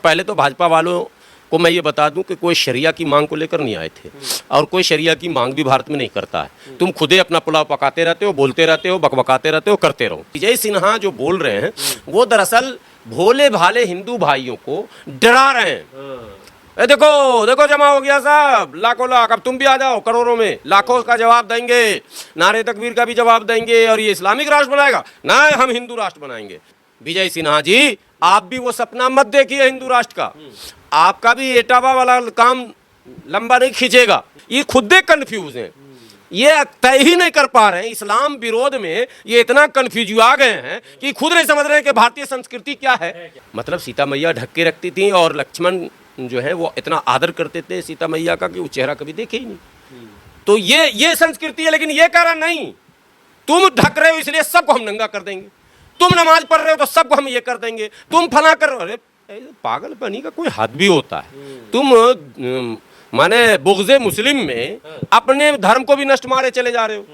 पहले तो भाजपा वालों को मैं ये बता दूं कि कोई शरिया की मांग को लेकर नहीं आए थे और कोई शरिया की मांग भी भारत में नहीं करता है। तुम खुदे अपना पुलाव पकाते रहते हो, बोलते रहते हो, बकबकाते रहते हो, करते रहो। विजय सिन्हा जो बोल रहे हैं वो दरअसल भोले भाले हिंदू भाइयों को डरा रहे हैं। देखो देखो जमा हो गया साहब, लाखों लाख, अब तुम भी आ जाओ, करोड़ों में लाखों का जवाब देंगे, नारे तकबीर का भी जवाब देंगे और ये इस्लामिक राष्ट्र बनाएगा ना, हम हिंदू राष्ट्र बनाएंगे। विजय सिन्हा जी, आप भी वो सपना मत देखिए हिंदू राष्ट्र का, आपका भी एटावा वाला काम लंबा नहीं खींचेगा। ये खुद कंफ्यूज हैं, ये तय ही नहीं कर पा रहे हैं। इस्लाम विरोध में ये इतना कंफ्यूज आ गए हैं कि खुद नहीं समझ रहे हैं कि भारतीय संस्कृति क्या है। मतलब सीता मैया ढक के रखती थी और लक्ष्मण जो है वो इतना आदर करते थे सीता मैया का कि वो चेहरा कभी देखे ही नहीं। तो ये संस्कृति है। लेकिन ये कह रहा नहीं, तुम ढक रहे हो इसलिए सबको हम नंगा कर देंगे, तुम नमाज पढ़ रहे हो तो सबको हम ये कर देंगे, तुम फला कर रहे हो। पागलपनी का कोई हद भी होता है। तुम माने बुग़्ज़े मुस्लिम में अपने धर्म को भी नष्ट मारे चले जा रहे हो।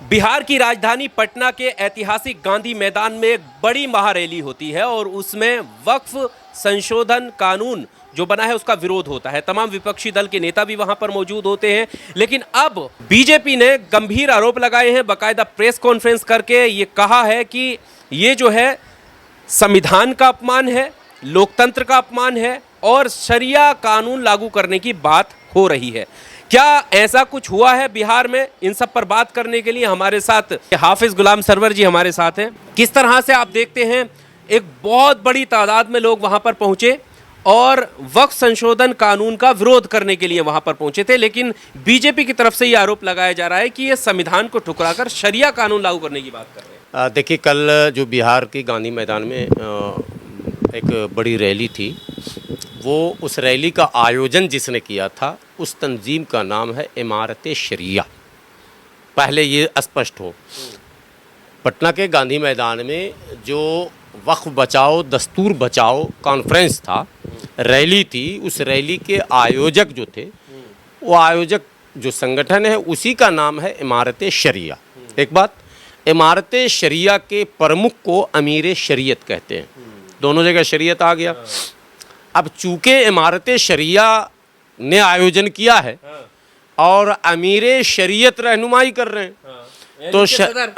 बिहार की राजधानी पटना के ऐतिहासिक गांधी मैदान में एक बड़ी महारैली होती है और उसमें वक्फ संशोधन कानून जो बना है उसका विरोध होता है। तमाम विपक्षी दल के नेता भी वहां पर मौजूद होते हैं। लेकिन अब बीजेपी ने गंभीर आरोप लगाए हैं, बाकायदा प्रेस कॉन्फ्रेंस करके ये कहा है कि ये जो है संविधान का अपमान है, लोकतंत्र का अपमान है और शरिया कानून लागू करने की बात हो रही है। क्या ऐसा कुछ हुआ है बिहार में? इन सब पर बात करने के लिए हमारे साथ हाफिज गुलाम सरवर जी हमारे साथ हैं। किस तरह से आप देखते हैं, एक बहुत बड़ी तादाद में लोग वहां पर पहुंचे और वक्फ संशोधन कानून का विरोध करने के लिए वहां पर पहुंचे थे, लेकिन बीजेपी की तरफ से ये आरोप लगाया जा रहा है कि ये संविधान को ठुकराकर शरिया कानून लागू करने की बात कर रहे हैं। देखिए, कल जो बिहार के गांधी मैदान में एक बड़ी रैली थी, वो उस रैली का आयोजन जिसने किया था उस तंजीम का नाम है इमारत शरिया। पहले ये स्पष्ट हो, पटना के गांधी मैदान में जो वक्फ बचाओ दस्तूर बचाओ कॉन्फ्रेंस था, रैली थी, उस रैली के आयोजक जो थे, वो आयोजक जो संगठन है उसी का नाम है इमारत शरिया। एक बात, इमारत शरिया के प्रमुख को अमीर शरीयत कहते हैं, दोनों जगह शरीयत आ गया। अब चूंकि इमारत शरिया ने आयोजन किया है और अमीर शरीयत रहनुमाई कर रहे हैं, तो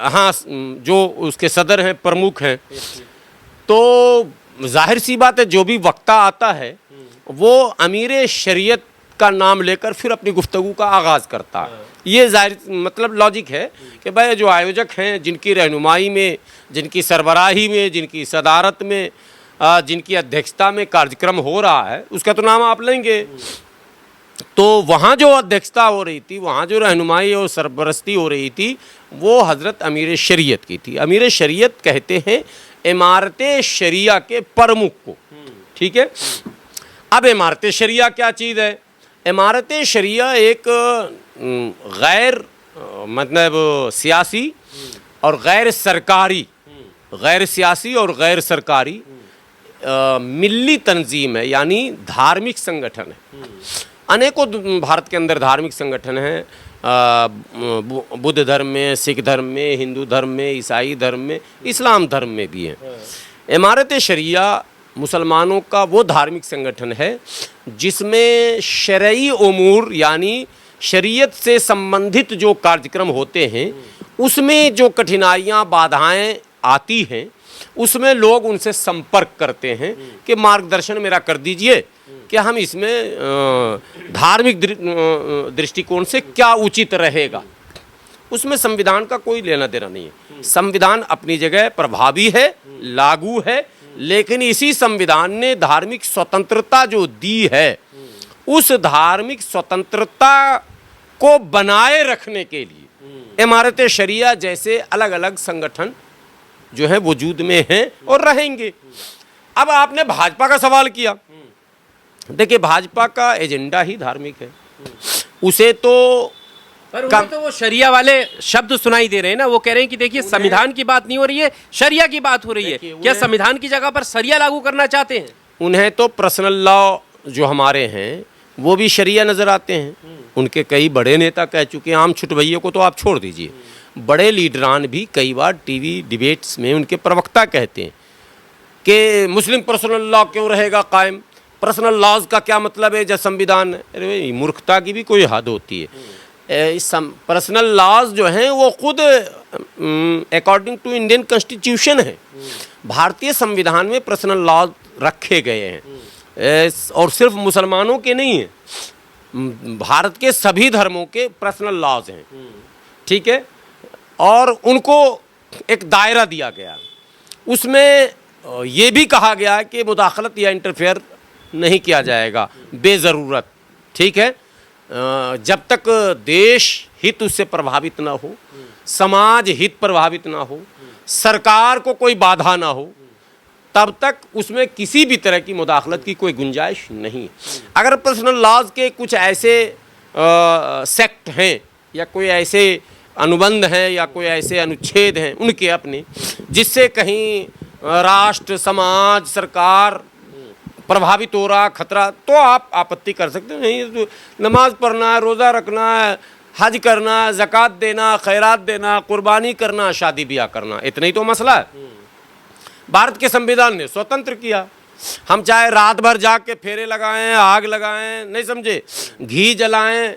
हाँ, जो उसके सदर हैं, प्रमुख हैं, तो जाहिर सी बात है जो भी वक्ता आता है वो अमीर शरीयत का नाम लेकर फिर अपनी गुफ्तगू का आगाज़ करता है। ये जाहिर मतलब लॉजिक है कि भाई जो आयोजक हैं, जिनकी रहनुमाई में, जिनकी सरबराही में, जिनकी सदारत में, जिनकी अध्यक्षता में कार्यक्रम हो रहा है, उसका तो नाम आप लेंगे। तो वहाँ जो अध्यक्षता हो रही थी, वहाँ जो रहनुमाई और सरबरस्ती हो रही थी, वो हज़रत अमीर शरीयत की थी। अमीर शरीयत कहते हैं इमारत शरिया के प्रमुख को, ठीक है। अब इमारत शरिया क्या चीज़ है? इमारत शरिया एक गैर मतलब सियासी और गैर सरकारी, गैर सियासी और गैर सरकारी मिल्ली तंजीम है, यानी धार्मिक संगठन है। अनेकों भारत के अंदर धार्मिक संगठन हैं, बुद्ध धर्म में, सिख धर्म में, हिंदू धर्म में, ईसाई धर्म में, इस्लाम धर्म में भी हैं। इमारत शरिया मुसलमानों का वो धार्मिक संगठन है जिसमें शरई उमूर यानी शरीयत से संबंधित जो कार्यक्रम होते हैं उसमें जो कठिनाइयाँ बाधाएं आती हैं उसमें लोग उनसे संपर्क करते हैं कि मार्गदर्शन मेरा कर दीजिए कि हम इसमें धार्मिक दृष्टिकोण से क्या उचित रहेगा। उसमें संविधान का कोई लेना देना नहीं है। संविधान अपनी जगह प्रभावी है, लागू है, लेकिन इसी संविधान ने धार्मिक स्वतंत्रता जो दी है, उस धार्मिक स्वतंत्रता को बनाए रखने के लिए इमारत शरिया जैसे अलग अलग संगठन जो है वजूद में हैं और रहेंगे। अब आपने भाजपा का सवाल किया, देखिए भाजपा का एजेंडा ही धार्मिक है, उसे तो पर उन्हें तो वो शरिया वाले शब्द सुनाई दे रहे हैं ना। वो कह रहे हैं कि देखिए संविधान की बात नहीं हो रही है, शरिया की बात हो रही है। क्या संविधान की जगह पर शरिया लागू करना चाहते हैं? उन्हें तो पर्सनल लॉ जो हमारे हैं वो भी शरिया नज़र आते हैं। उनके कई बड़े नेता कह चुके हैं, आम छुटभैया को तो आप छोड़ दीजिए, बड़े लीडरान भी कई बार टीवी डिबेट्स में उनके प्रवक्ता कहते हैं कि मुस्लिम पर्सनल लॉ क्यों रहेगा कायम, पर्सनल लॉज का क्या मतलब है जब संविधान है। अरे भाई मूर्खता की भी कोई हद होती है। पर्सनल लॉज जो हैं वो खुद अकॉर्डिंग टू इंडियन कॉन्स्टिट्यूशन है, भारतीय संविधान में पर्सनल लॉज रखे गए हैं और सिर्फ मुसलमानों के नहीं हैं, भारत के सभी धर्मों के पर्सनल लॉज हैं, ठीक है। और उनको एक दायरा दिया गया, उसमें ये भी कहा गया है कि मुदाखलत या इंटरफेयर नहीं किया जाएगा बेज़रूरत, ठीक है। जब तक देश हित उससे प्रभावित ना हो, समाज हित प्रभावित ना हो, सरकार को कोई बाधा ना हो, तब तक उसमें किसी भी तरह की मुदाखलत की कोई गुंजाइश नहीं है। अगर पर्सनल लॉज के कुछ ऐसे सेक्ट हैं या कोई ऐसे अनुबंध हैं या कोई ऐसे अनुच्छेद हैं उनके अपने, जिससे कहीं राष्ट्र, समाज, सरकार प्रभावित हो रहा, खतरा, तो आप आपत्ति कर सकते हैं। नहीं तो नमाज पढ़ना है, रोज़ा रखना है, हज करना है, ज़कात देना, खैरात देना, कुर्बानी करना, शादी ब्याह करना, इतना ही तो मसला है। भारत के संविधान ने स्वतंत्र किया, हम चाहे रात भर जाग के फेरे लगाएं, आग लगाएं, नहीं समझे, घी जलाएं।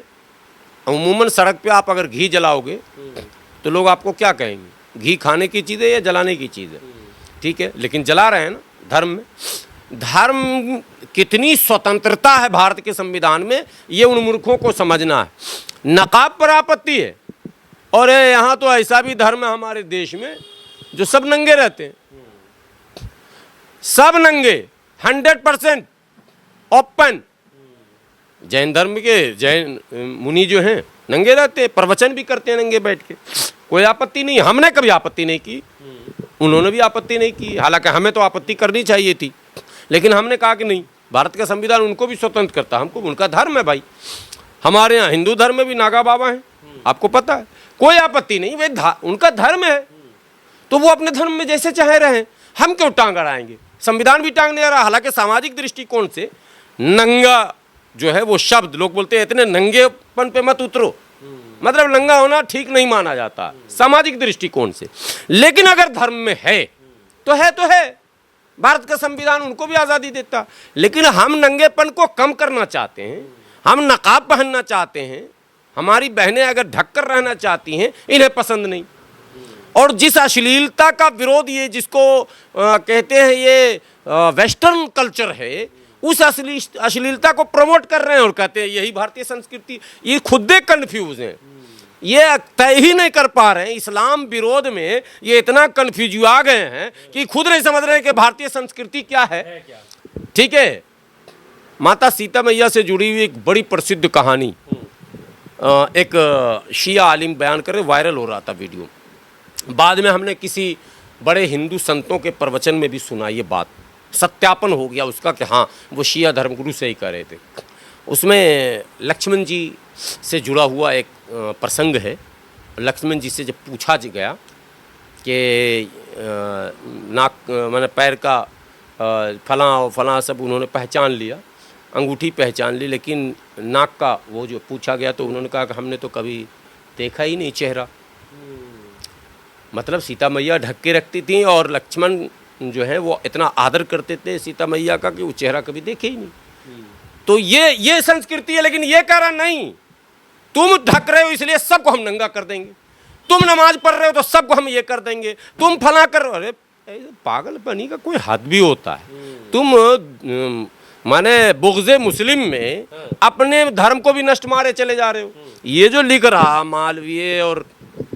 अमूमन सड़क पे आप अगर घी जलाओगे तो लोग आपको क्या कहेंगे, घी खाने की चीज़ है या जलाने की चीज़ है, ठीक है। लेकिन जला रहे हैं ना। धर्म में, धर्म कितनी स्वतंत्रता है भारत के संविधान में, ये उन मूर्खों को समझना है। नकाब पर आपत्ति है, और यहाँ तो ऐसा भी धर्म है हमारे देश में जो सब नंगे रहते हैं, सब नंगे, 100% ओपन। जैन धर्म के जैन मुनि जो हैं नंगे रहते हैं, प्रवचन भी करते हैं नंगे बैठ के, कोई आपत्ति नहीं। हमने कभी आपत्ति नहीं की, उन्होंने भी आपत्ति नहीं की, हालांकि हमें तो आपत्ति करनी चाहिए थी, लेकिन हमने कहा कि नहीं, भारत का संविधान उनको भी स्वतंत्र करता, हमको उनका धर्म है भाई। हमारे यहाँ हिंदू धर्म में भी नागा बाबा हैं, आपको पता है, कोई आपत्ति नहीं, वे उनका धर्म है तो वो अपने धर्म में जैसे चाहे रहें, हम क्यों टांग अड़ाएंगे। संविधान भी टांग नहीं आ रहा। हालांकि सामाजिक दृष्टिकोण से नंगा जो है वो शब्द, लोग बोलते हैं इतने नंगेपन पे मत उतरो, मतलब नंगा होना ठीक नहीं माना जाता सामाजिक दृष्टिकोण से। लेकिन अगर धर्म में है तो है, भारत का संविधान उनको भी आज़ादी देता। लेकिन हम नंगेपन को कम करना चाहते हैं, हम नकाब पहनना चाहते हैं, हमारी बहनें अगर ढककर रहना चाहती हैं, इन्हें पसंद नहीं। और जिस अश्लीलता का विरोध, ये जिसको कहते हैं ये वेस्टर्न कल्चर है, उस अश्लीलता को प्रमोट कर रहे हैं और कहते हैं यही भारतीय संस्कृति। ये खुद कंफ्यूज हैं, ये तय ही नहीं कर पा रहे हैं। इस्लाम विरोध में ये इतना कंफ्यूज आ गए हैं कि खुद नहीं समझ रहे हैं कि भारतीय संस्कृति क्या है, ठीक है। माता सीता मैया से जुड़ी हुई एक बड़ी प्रसिद्ध कहानी एक शिया आलिम बयान कर रहे, वायरल हो रहा था वीडियो। बाद में हमने किसी बड़े हिंदू संतों के प्रवचन में भी सुना, ये बात सत्यापन हो गया उसका कि हाँ वो शिया धर्मगुरु से ही कह रहे थे। उसमें लक्ष्मण जी से जुड़ा हुआ एक प्रसंग है। लक्ष्मण जी से जब पूछा गया कि नाक मैंने पैर का फलां और फलां सब उन्होंने पहचान लिया, अंगूठी पहचान ली, लेकिन नाक का वो जो पूछा गया तो उन्होंने कहा कि हमने तो कभी देखा ही नहीं चेहरा। मतलब सीता मैया ढक के रखती थी और लक्ष्मण जो है वो इतना आदर करते थे सीता मैया का कि वो चेहरा कभी देखे ही नहीं। तो ये संस्कृति है। लेकिन ये कह रहा नहीं, तुम ढक रहे हो इसलिए सबको हम नंगा कर देंगे, तुम नमाज पढ़ रहे हो तो सबको हम ये कर देंगे, तुम फला कर रहे हो। अरे पागलपनी का कोई हद भी होता है। तुम माने बुग़्ज़े मुस्लिम में अपने धर्म को भी नष्ट मारे चले जा रहे हो। ये जो लिख रहा मालवीय और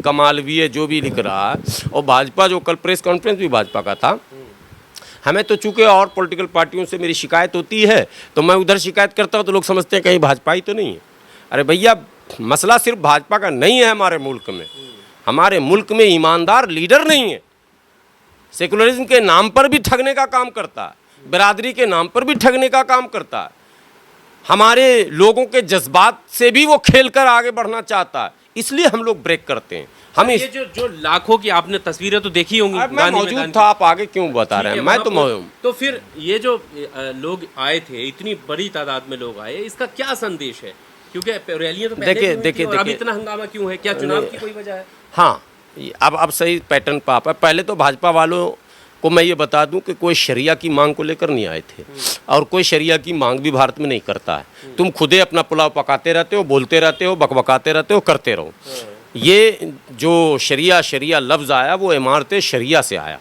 कमालवीय जो भी लिख रहा है, और भाजपा जो कल प्रेस कॉन्फ्रेंस भी भाजपा का था, हमें तो चूँकि और पॉलिटिकल पार्टियों से मेरी शिकायत होती है तो मैं उधर शिकायत करता हूँ तो लोग समझते हैं कहीं भाजपा ही तो नहीं है। अरे भैया, मसला सिर्फ भाजपा का नहीं है। हमारे मुल्क में, हमारे मुल्क में ईमानदार लीडर नहीं है। सेकुलरिज्म के नाम पर भी ठगने का काम करता है, बिरादरी के नाम पर भी ठगने का काम करता है, हमारे लोगों के जज्बात से भी वो खेल कर आगे बढ़ना चाहता है। इसलिए हम लोग ब्रेक करते हैं। हम ये जो लाखों की आपने तस्वीरें तो देखी होंगी, मैं मौजूद था, आप आगे क्यों बता रहे हैं, मैं तो मौजूद। तो फिर ये जो लोग आए थे, इतनी बड़ी तादाद में लोग आए, इसका क्या संदेश है? क्योंकि रैलियां तो देखिए अब इतना हंगामा क्यों है? क्या चुनाव की कोई वजह है? हाँ, अब सही पैटर्न पर आप। पहले तो भाजपा वालों को मैं ये बता दूं कि कोई शरिया की मांग को लेकर नहीं आए थे और कोई शरिया की मांग भी भारत में नहीं करता है। तुम खुदे अपना पुलाव पकाते रहते हो, बोलते रहते हो, बकबकाते रहते हो, करते रहो। ये जो शरिया लफ्ज़ आया वो इमारत शरिया से आया।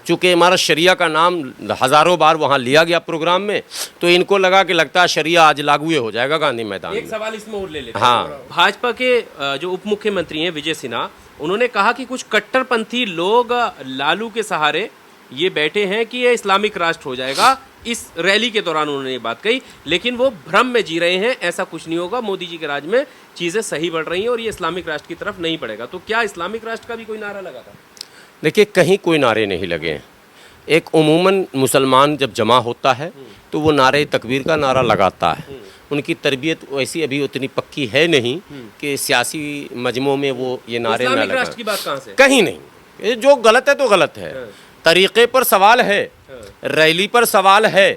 चूँकि इमारत शरिया का नाम हज़ारों बार वहाँ लिया गया प्रोग्राम में, तो इनको लगा कि लगता है शरिया आज लागू हो जाएगा गांधी मैदान एक में। सवाल इसमें और ले लेते हैं। हाँ। भाजपा के जो उप मुख्यमंत्री हैं विजय सिन्हा, उन्होंने कहा कि कुछ कट्टरपंथी लोग लालू के सहारे ये बैठे हैं कि ये इस्लामिक राष्ट्र हो जाएगा। इस रैली के दौरान उन्होंने ये बात कही, लेकिन वो भ्रम में जी रहे हैं, ऐसा कुछ नहीं होगा, मोदी जी के राज में चीज़ें सही बढ़ रही हैं और ये इस्लामिक राष्ट्र की तरफ नहीं बढ़ेगा। तो क्या इस्लामिक राष्ट्र का भी कोई नारा लगा था? देखिए, कहीं कोई नारे नहीं लगे हैं। एक उमूमन मुसलमान जब जमा होता है तो वो नारे तकबीर का नारा लगाता है। उनकी तरबियत वैसी अभी उतनी पक्की है नहीं कि सियासी मजमों में वो ये नारे ना इस्लामिक लगाएं। राष्ट्र की बात कहाँ से? कहीं नहीं। ये जो गलत है तो गलत है। तरीक़े पर सवाल है, रैली पर सवाल है,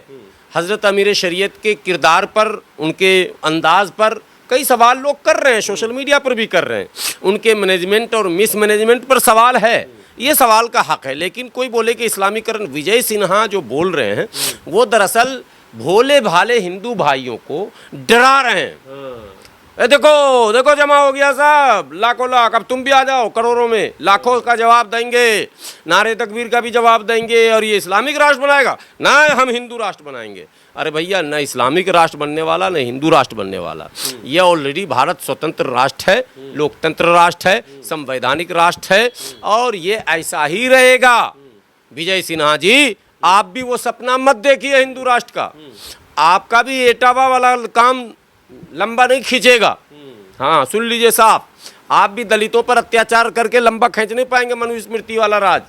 हज़रत अमीर शरीयत के किरदार पर, उनके अंदाज पर कई सवाल लोग कर रहे हैं, सोशल मीडिया पर भी कर रहे हैं। उनके मैनेजमेंट और मिस मैनेजमेंट पर सवाल है, ये सवाल का हक है। लेकिन कोई बोले कि इस्लामीकरण, विजय सिन्हा जो बोल रहे हैं वो दरअसल भोले भाले हिंदू भाइयों को डरा रहे हैं। देखो देखो जमा हो गया साहब, लाखों लाख, अब तुम भी आ जाओ, करोड़ों में, लाखों का जवाब देंगे, नारे तकबीर का भी जवाब देंगे और ये इस्लामिक राष्ट्र बनाएगा ना, हम हिंदू राष्ट्र बनाएंगे। अरे भैया, न इस्लामिक राष्ट्र बनने वाला, न हिंदू राष्ट्र बनने वाला। ये ऑलरेडी भारत स्वतंत्र राष्ट्र है, लोकतंत्र राष्ट्र है, संवैधानिक राष्ट्र है और ये ऐसा ही रहेगा। विजय सिन्हा जी, आप भी वो सपना मत देखिए हिंदू राष्ट्र का। आपका भी एटावा वाला काम लंबा नहीं खींचेगा। हाँ, सुन लीजिए साहब, आप भी दलितों पर अत्याचार करके लंबा खींच नहीं पाएंगे मनुस्मृति वाला राज।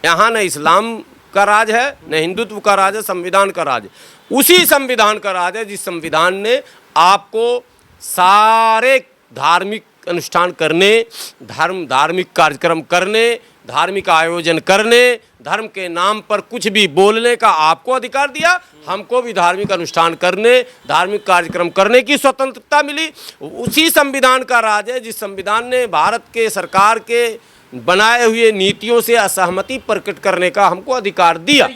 यहाँ न इस्लाम का राज है, न हिंदुत्व का राज है, संविधान का राज है। उसी संविधान का राज है जिस संविधान ने आपको सारे धार्मिक अनुष्ठान करने, धार्मिक कार्यक्रम करने, धार्मिक आयोजन करने, धर्म के नाम पर कुछ भी बोलने का आपको अधिकार दिया, हमको भी धार्मिक अनुष्ठान करने, धार्मिक कार्यक्रम करने की स्वतंत्रता मिली। उसी संविधान का राज है जिस संविधान ने भारत के सरकार के बनाए हुए नीतियों से असहमति प्रकट करने का हमको अधिकार दिया।